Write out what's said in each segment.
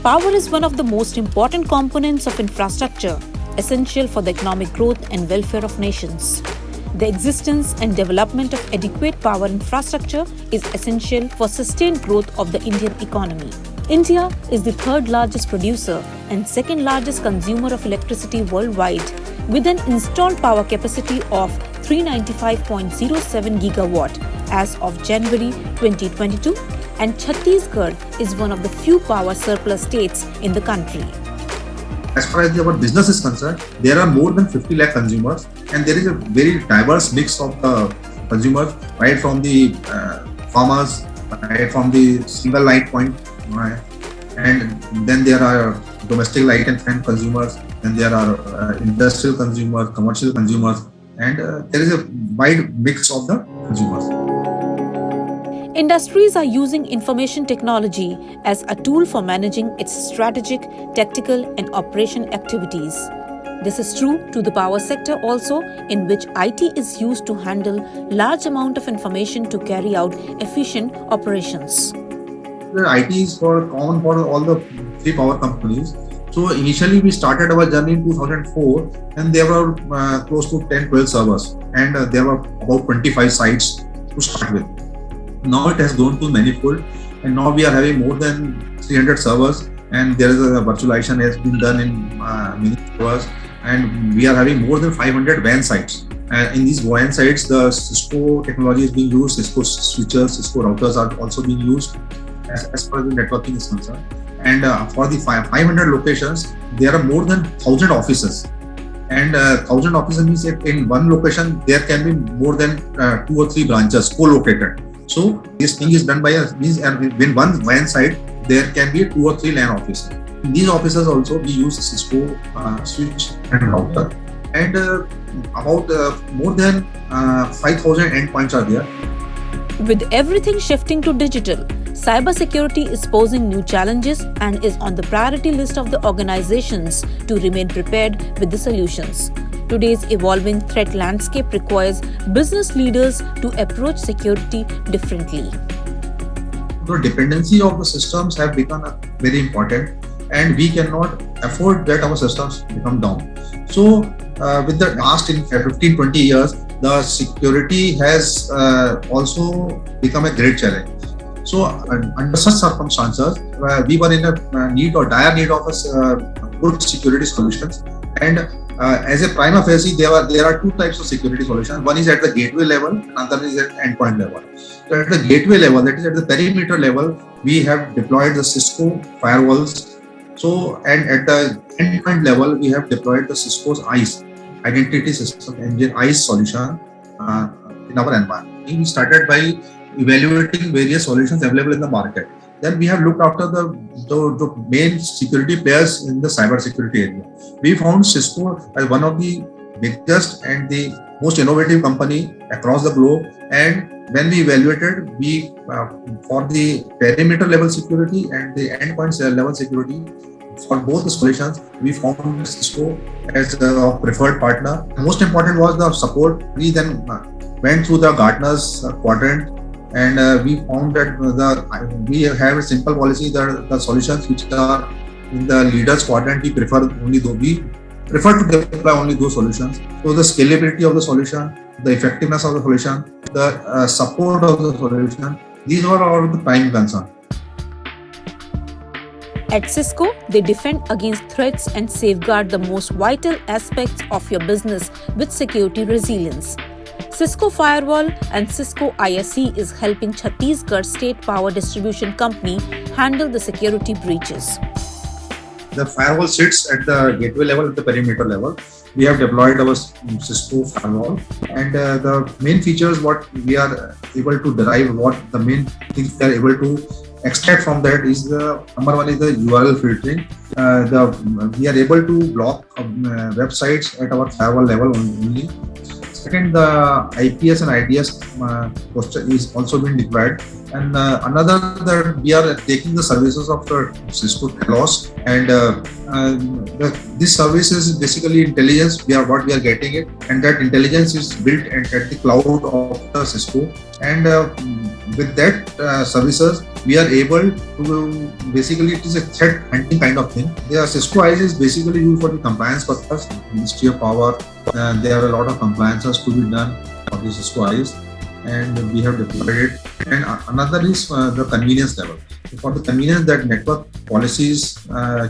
Power is one of the most important components of infrastructure, essential for the economic growth and welfare of nations. The existence and development of adequate power infrastructure is essential for sustained growth of the Indian economy. India is the third largest producer and second largest consumer of electricity worldwide, with an installed power capacity of 395.07 gigawatt as of January 2022, and Chhattisgarh is one of the few power surplus states in the country. As far as our business is concerned, there are more than 50 lakh consumers, and there is a very diverse mix of the consumers, right from the farmers, right from the single light point, right? And then there are domestic light and fan consumers, then there are industrial consumers, commercial consumers, and there is a wide mix of the consumers. Industries are using information technology as a tool for managing its strategic, tactical, and operation activities. This is true to the power sector also, in which IT is used to handle large amount of information to carry out efficient operations. The IT is common for all the three power companies. So initially we started our journey in 2004, and there were close to 10-12 servers, and there were about 25 sites to start with. Now it has grown to manifold, and now we are having more than 300 servers, and there is a virtualization has been done in many servers, and we are having more than 500 WAN sites. In these WAN sites, the Cisco technology is being used, Cisco switches, Cisco routers are also being used as far as the networking is concerned. And for the 500 locations, there are more than 1,000 offices. And 1,000 offices means that in one location, there can be more than 2 or 3 branches co-located. So this thing is done by us. Means when one WAN site, there can be 2 or 3 LAN offices. In these offices also, we use Cisco switch and router. And about more than 5,000 endpoints are there. With everything shifting to digital, cybersecurity is posing new challenges and is on the priority list of the organizations to remain prepared with the solutions. Today's evolving threat landscape requires business leaders to approach security differently. The dependency of the systems have become very important, and we cannot afford that our systems become down. So with the last 15-20 years, the security has also become a great challenge. So under such circumstances, we were in a dire need of a good security solutions. And as a prima facie, there are two types of security solutions. One is at the gateway level, another is at endpoint level. So at the gateway level, that is at the perimeter level, we have deployed the Cisco firewalls. So, and at the endpoint level, we have deployed the Cisco's ICE, Identity System Engine ICE solution in our environment. We started by evaluating various solutions available in the market. Then we have looked after the main security players in the cyber security area. We found Cisco as one of the biggest and the most innovative company across the globe. And when we evaluated, we for the perimeter level security and the endpoint level security, for both the solutions, we found Cisco as a preferred partner. The most important was the support. We then went through the Gartner's quadrant, and we found that we have a simple policy that the solutions which are in the leaders quadrant, we prefer to deploy only those solutions. So the scalability of the solution, the effectiveness of the solution, the support of the solution, these were all the prime concern. At Cisco, they defend against threats and safeguard the most vital aspects of your business with security resilience. Cisco Firewall and Cisco ISC is helping Chhattisgarh State Power Distribution Company handle the security breaches. The firewall sits at the gateway level, at the perimeter level. We have deployed our Cisco Firewall, and the main features what we are able to derive, what the main things we are able to extract from that is the number one is the URL filtering. We are able to block websites at our firewall level only. Second, the IPS and IDS posture is also being deployed. And another that we are taking the services of Cisco Telos, and this service is basically intelligence. We are getting it, and that intelligence is built at the cloud of the Cisco. And with that services, we are able to basically, it is a threat hunting kind of thing. The Cisco ISE is basically used for the compliance purpose, Ministry of Power. There are a lot of compliances to be done for the Cisco ISE, and we have deployed it. And another is the convenience level. For the convenience that network policies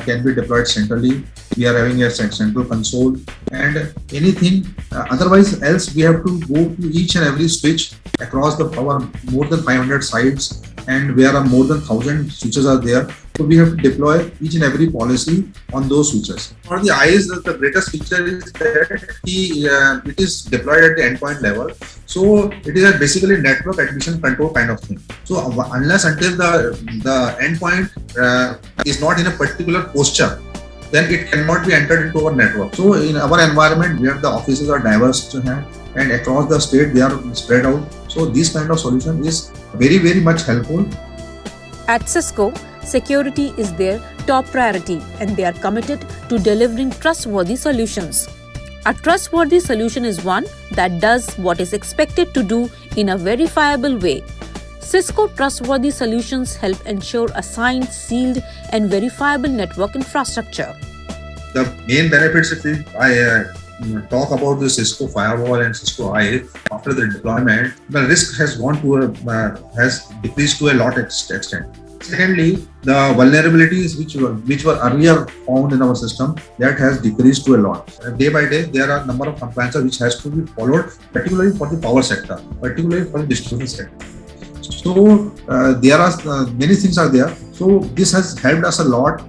can be deployed centrally, we are having a central console, and anything otherwise else we have to go to each and every switch across our more than 500 sites, and where are more than 1,000 switches are there. So we have to deploy each and every policy on those switches. For the ISE, the greatest feature is that it is deployed at the endpoint level. So it is a basically network admission control kind of thing. So unless until the endpoint is not in a particular posture, then it cannot be entered into our network. So in our environment, where the offices are diverse and across the state they are spread out. So this kind of solution is very, very much helpful. At Cisco, security is their top priority, and they are committed to delivering trustworthy solutions. A trustworthy solution is one that does what is expected to do in a verifiable way. Cisco trustworthy solutions help ensure a signed, sealed, and verifiable network infrastructure. The main benefits, if I talk about the Cisco Firewall and Cisco ISE, after the deployment, the risk has has decreased to a lot extent. Secondly, the vulnerabilities which were earlier found in our system, that has decreased to a lot. Day by day, there are a number of compliances which has to be followed, particularly for the power sector, particularly for the distribution sector. So there are many things are there. So this has helped us a lot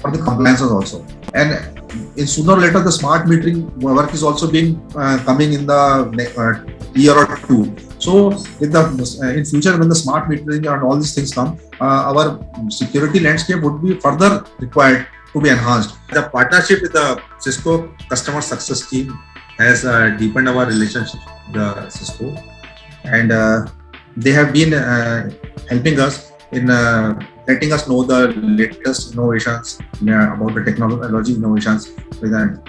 for the compliances also. And in sooner or later, the smart metering work is also being coming in the year or two. So in future, when the smart metering and all these things come, our security landscape would be further required to be enhanced. The partnership with the Cisco customer success team has deepened our relationship with the Cisco, and they have been helping us in letting us know the latest innovations about the technology innovations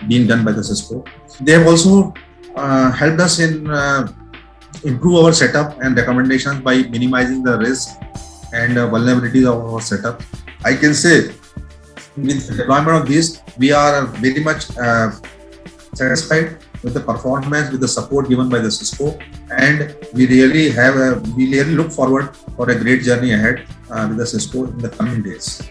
being done by the Cisco. They have also helped us in improve our setup and recommendations by minimizing the risk and vulnerabilities of our setup. I can say with the deployment of this, we are very much satisfied with the performance, with the support given by the Cisco, and we really look forward for a great journey ahead with the Cisco in the coming days.